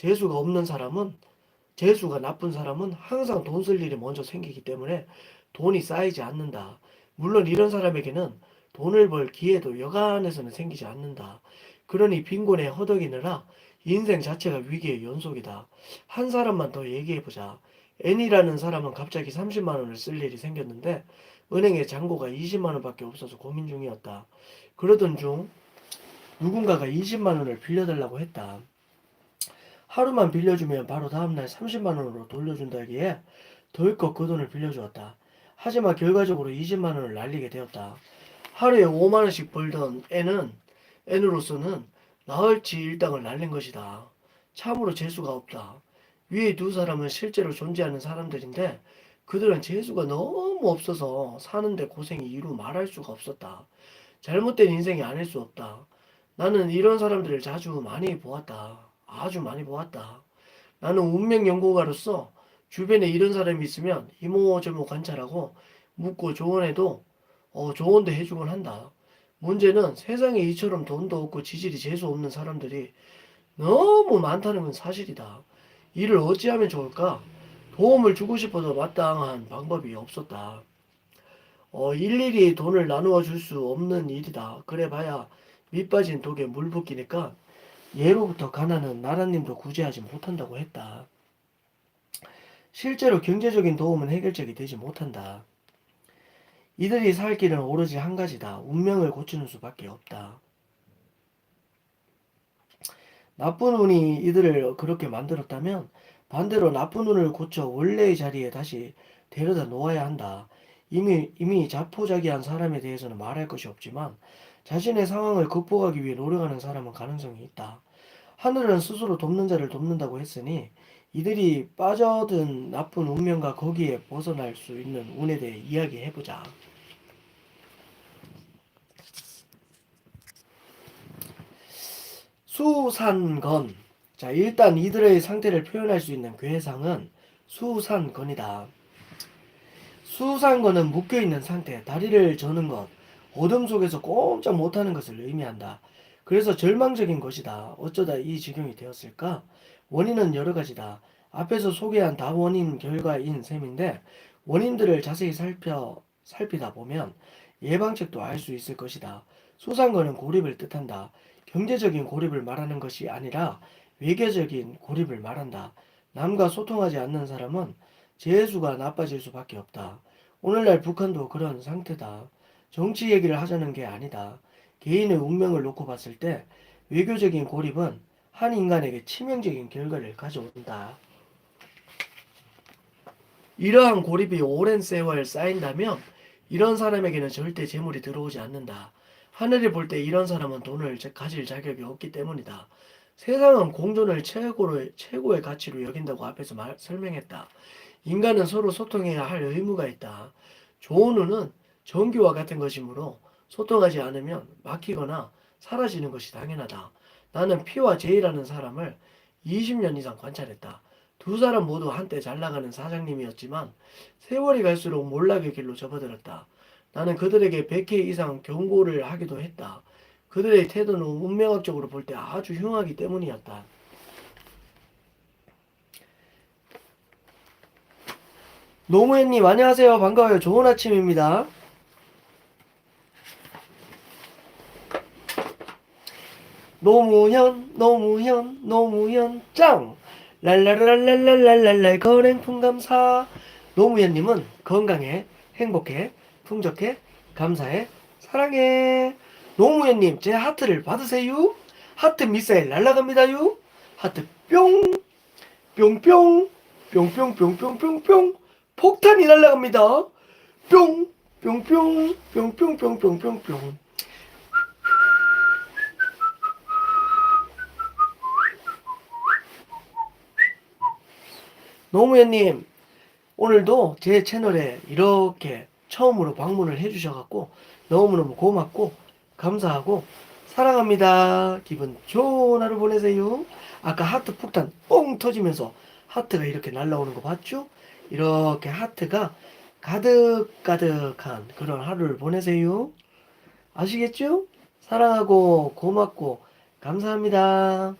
재수가 없는 사람은, 재수가 나쁜 사람은 항상 돈 쓸 일이 먼저 생기기 때문에 돈이 쌓이지 않는다. 물론 이런 사람에게는 돈을 벌 기회도 여간해서는 생기지 않는다. 그러니 빈곤에 허덕이느라 인생 자체가 위기의 연속이다. 한 사람만 더 얘기해보자. N이라는 사람은 갑자기 30만 원을 쓸 일이 생겼는데 은행에 잔고가 20만 원밖에 없어서 고민 중이었다. 그러던 중 누군가가 20만 원을 빌려달라고 했다. 하루만 빌려주면 바로 다음날 30만 원으로 돌려준다기에 덜컥 그 돈을 빌려주었다. 하지만 결과적으로 20만 원을 날리게 되었다. 하루에 5만 원씩 벌던 N으로서는 나흘치 일당을 날린 것이다. 참으로 재수가 없다. 위에 두 사람은 실제로 존재하는 사람들인데 그들은 재수가 너무 없어서 사는데 고생이 이루 말할 수가 없었다. 잘못된 인생이 아닐 수 없다. 나는 이런 사람들을 자주 많이 보았다. 아주 많이 보았다. 나는 운명 연구가로서 주변에 이런 사람이 있으면 이모저모 관찰하고 묻고 조언해도 조언도 해주곤 한다. 문제는 세상에 이처럼 돈도 없고 지질이 재수 없는 사람들이 너무 많다는 건 사실이다. 이를 어찌하면 좋을까? 도움을 주고 싶어도 마땅한 방법이 없었다. 일일이 돈을 나누어 줄 수 없는 일이다. 그래 봐야 밑 빠진 독에 물 붓기니까 예로부터 가난은 나라님도 구제하지 못한다고 했다. 실제로 경제적인 도움은 해결책이 되지 못한다. 이들이 살 길은 오로지 한 가지다. 운명을 고치는 수밖에 없다. 나쁜 운이 이들을 그렇게 만들었다면 반대로 나쁜 운을 고쳐 원래의 자리에 다시 데려다 놓아야 한다. 이미 자포자기한 사람에 대해서는 말할 것이 없지만 자신의 상황을 극복하기 위해 노력하는 사람은 가능성이 있다. 하늘은 스스로 돕는 자를 돕는다고 했으니 이들이 빠져든 나쁜 운명과 거기에 벗어날 수 있는 운에 대해 이야기해보자. 수산건. 자, 일단 이들의 상태를 표현할 수 있는 괴상은 수산건이다. 수산건은 묶여있는 상태, 다리를 저는 것, 어둠 속에서 꼼짝 못하는 것을 의미한다. 그래서 절망적인 것이다. 어쩌다 이 지경이 되었을까? 원인은 여러 가지다. 앞에서 소개한 다 원인 결과인 셈인데 원인들을 자세히 살피다 보면 예방책도 알 수 있을 것이다. 수산건은 고립을 뜻한다. 경제적인 고립을 말하는 것이 아니라 외교적인 고립을 말한다. 남과 소통하지 않는 사람은 재수가 나빠질 수밖에 없다. 오늘날 북한도 그런 상태다. 정치 얘기를 하자는 게 아니다. 개인의 운명을 놓고 봤을 때 외교적인 고립은 한 인간에게 치명적인 결과를 가져온다. 이러한 고립이 오랜 세월 쌓인다면 이런 사람에게는 절대 재물이 들어오지 않는다. 하늘이 볼 때 이런 사람은 돈을 가질 자격이 없기 때문이다. 세상은 공존을 최고의 가치로 여긴다고 앞에서 설명했다. 인간은 서로 소통해야 할 의무가 있다. 좋은 운은 전기와 같은 것이므로 소통하지 않으면 막히거나 사라지는 것이 당연하다. 나는 P와 J라는 사람을 20년 이상 관찰했다. 두 사람 모두 한때 잘나가는 사장님이었지만 세월이 갈수록 몰락의 길로 접어들었다. 나는 그들에게 100회 이상 경고를 하기도 했다. 그들의 태도는 운명학적으로 볼 때 아주 흉하기 때문이었다. 노무현님 안녕하세요. 반가워요. 좋은 아침입니다. 노무현 짱! 랄랄랄랄랄랄랄랄 건행품 감사. 노무현님은 건강해, 행복해, 풍족해, 감사해, 사랑해. 노무현님 제 하트를 받으세요. 하트 미사일 날라갑니다요. 하트 뿅 뿅뿅 뿅뿅뿅뿅뿅뿅 폭탄이 날라갑니다. 뿅 뿅뿅 뿅뿅뿅뿅뿅뿅. 노무현님 오늘도 제 채널에 이렇게 처음으로 방문을 해주셔갖고 너무너무 고맙고 감사하고 사랑합니다. 기분 좋은 하루 보내세요. 아까 하트 폭탄 뻥 터지면서 하트가 이렇게 날라오는 거 봤죠? 이렇게 하트가 가득가득한 그런 하루를 보내세요. 아시겠죠? 사랑하고 고맙고 감사합니다.